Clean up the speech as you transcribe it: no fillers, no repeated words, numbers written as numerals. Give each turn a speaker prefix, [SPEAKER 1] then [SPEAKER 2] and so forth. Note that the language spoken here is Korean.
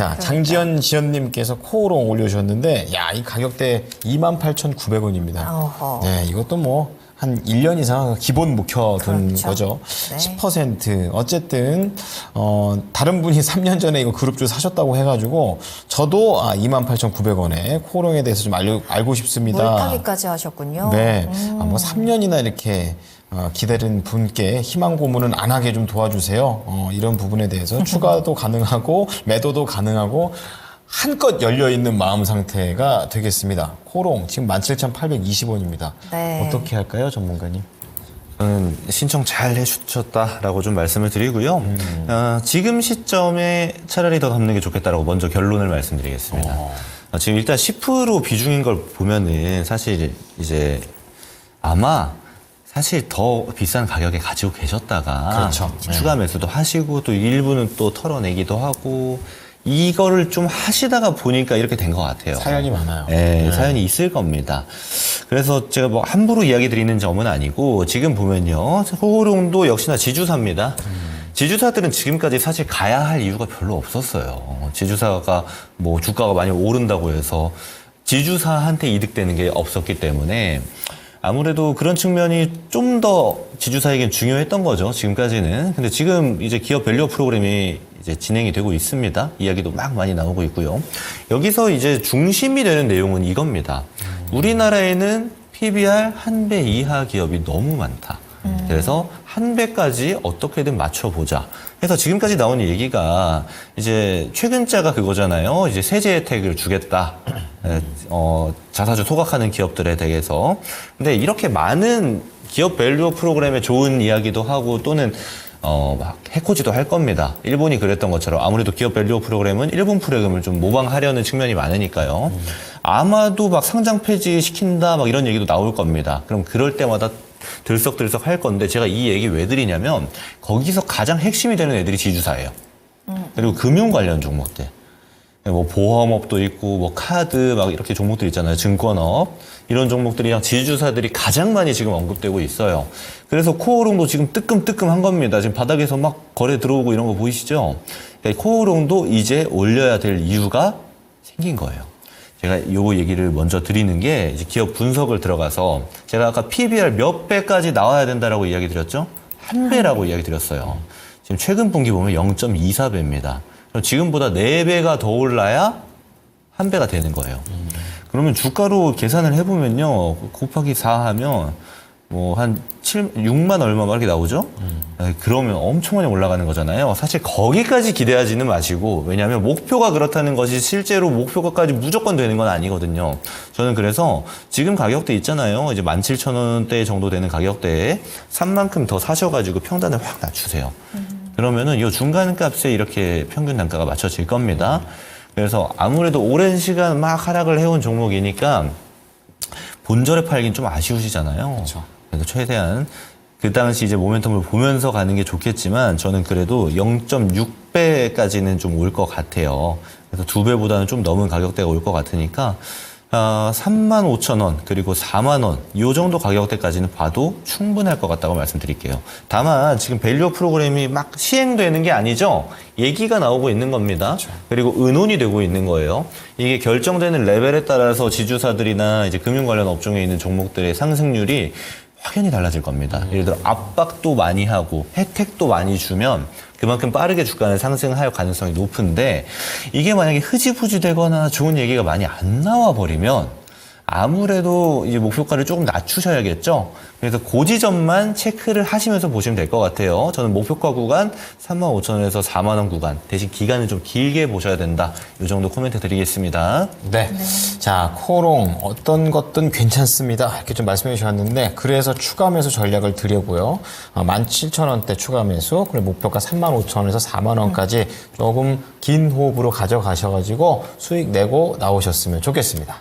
[SPEAKER 1] 자, 장지연 지연님께서 코오롱 올려주셨는데, 야, 이 가격대 28,900원입니다. 네, 이것도 뭐, 한 1년 이상 기본 묵혀둔
[SPEAKER 2] 그렇죠.
[SPEAKER 1] 거죠.
[SPEAKER 2] 네.
[SPEAKER 1] 10%. 어쨌든, 다른 분이 3년 전에 이거 그룹주 사셨다고 해가지고, 저도 28,900원에 코오롱에 대해서 좀 알고 싶습니다.
[SPEAKER 2] 물타기까지 하셨군요.
[SPEAKER 1] 네. 뭐 3년이나 이렇게 기다린 분께 희망 고문은 안 하게 좀 도와주세요. 이런 부분에 대해서 추가도 가능하고 매도도 가능하고 한껏 열려있는 마음 상태가 되겠습니다. 코오롱 지금 17,820원입니다.
[SPEAKER 2] 네.
[SPEAKER 1] 어떻게 할까요, 전문가님?
[SPEAKER 3] 저는 신청 잘 해주셨다라고 좀 말씀을 드리고요. 지금 시점에 차라리 더 담는 게 좋겠다라고 먼저 결론을 말씀드리겠습니다. 지금 일단 10% 비중인 걸 보면은 사실 이제 아마 사실 더 비싼 가격에 가지고 계셨다가
[SPEAKER 1] 그렇죠.
[SPEAKER 3] 추가 매수도 하시고 또 일부는 또 털어내기도 하고 이거를 좀 하시다가 보니까 이렇게 된 것 같아요.
[SPEAKER 1] 사연이 많아요.
[SPEAKER 3] 네, 사연이 있을 겁니다. 그래서 제가 뭐 함부로 이야기 드리는 점은 아니고 지금 보면요. 코오롱도 역시나 지주사입니다. 지주사들은 지금까지 사실 가야 할 이유가 별로 없었어요. 지주사가 뭐 주가가 많이 오른다고 해서 지주사한테 이득되는 게 없었기 때문에 아무래도 그런 측면이 좀 더 지주사에겐 중요했던 거죠. 지금까지는. 근데 지금 이제 기업 밸류업 프로그램이 이제 진행이 되고 있습니다. 이야기도 막 많이 나오고 있고요. 여기서 이제 중심이 되는 내용은 이겁니다. 우리나라에는 PBR 1배 이하 기업이 너무 많다. 그래서 1배까지 어떻게든 맞춰보자. 그래서 지금까지 나온 얘기가 이제 최근자가 그거잖아요. 이제 세제 혜택을 주겠다. 자사주 소각하는 기업들에 대해서. 근데 이렇게 많은 기업 밸류업 프로그램에 좋은 이야기도 하고 또는 막 해코지도 할 겁니다. 일본이 그랬던 것처럼 아무래도 기업 밸류업 프로그램은 일본 프로그램을 좀 모방하려는 측면이 많으니까요. 아마도 막 상장 폐지 시킨다 막 이런 얘기도 나올 겁니다. 그럼 그럴 때마다 들썩들썩 할 건데 제가 이 얘기 왜 드리냐면 거기서 가장 핵심이 되는 애들이 지주사예요. 그리고 금융 관련 종목들. 뭐 보험업도 있고 뭐 카드 막 이렇게 종목들 있잖아요. 증권업. 이런 종목들이랑 지주사들이 가장 많이 지금 언급되고 있어요. 그래서 코오롱도 지금 뜨끔뜨끔한 겁니다. 지금 바닥에서 막 거래 들어오고 이런 거 보이시죠? 그러니까 코오롱도 이제 올려야 될 이유가 생긴 거예요. 제가 요 얘기를 먼저 드리는 게 이제 기업 분석을 들어가서 제가 아까 PBR 몇 배까지 나와야 된다라고 이야기 드렸죠? 1배라고 이야기 드렸어요. 지금 최근 분기 보면 0.24배입니다. 지금보다 4배가 더 올라야 1배가 되는 거예요. 그러면 주가로 계산을 해보면요. 곱하기 4 하면 뭐 한 6만 얼마 막 이렇게 나오죠? 그러면 엄청 많이 올라가는 거잖아요. 사실 거기까지 기대하지는 마시고 왜냐하면 목표가 그렇다는 것이 실제로 목표가까지 무조건 되는 건 아니거든요. 저는 그래서 지금 가격대 있잖아요. 이제 17,000원대 정도 되는 가격대에 산 만큼 더 사셔가지고 평단을 확 낮추세요. 그러면은 이 중간 값에 이렇게 평균 단가가 맞춰질 겁니다. 그래서 아무래도 오랜 시간 막 하락을 해온 종목이니까 본절에 팔긴 좀 아쉬우시잖아요.
[SPEAKER 1] 그렇죠.
[SPEAKER 3] 그래서 최대한 그 당시 이제 모멘텀을 보면서 가는 게 좋겠지만 저는 그래도 0.6배까지는 좀 올 것 같아요. 그래서 2배보다는 좀 넘은 가격대가 올 것 같으니까 35,000원 그리고 4만원 이 정도 가격대까지는 봐도 충분할 것 같다고 말씀드릴게요. 다만 지금 밸류업 프로그램이 막 시행되는 게 아니죠. 얘기가 나오고 있는 겁니다.
[SPEAKER 1] 그렇죠.
[SPEAKER 3] 그리고 의논이 되고 있는 거예요. 이게 결정되는 레벨에 따라서 지주사들이나 이제 금융 관련 업종에 있는 종목들의 상승률이 확연히 달라질 겁니다. 예를 들어 압박도 많이 하고 혜택도 많이 주면 그만큼 빠르게 주가는 상승할 가능성이 높은데 이게 만약에 흐지부지 되거나 좋은 얘기가 많이 안 나와 버리면 아무래도 이제 목표가를 조금 낮추셔야겠죠. 그래서 그 지점만 체크를 하시면서 보시면 될 것 같아요. 저는 목표가 구간 35,000원에서 4만원 구간 대신 기간은 좀 길게 보셔야 된다. 이 정도 코멘트 드리겠습니다.
[SPEAKER 1] 네. 자, 코오롱 어떤 것든 괜찮습니다. 이렇게 좀 말씀해 주셨는데 그래서 추가 매수 전략을 드려고요. 17,000원대 추가 매수 그리고 목표가 35,000원에서 4만원까지 조금 긴 호흡으로 가져가셔가지고 수익 내고 나오셨으면 좋겠습니다.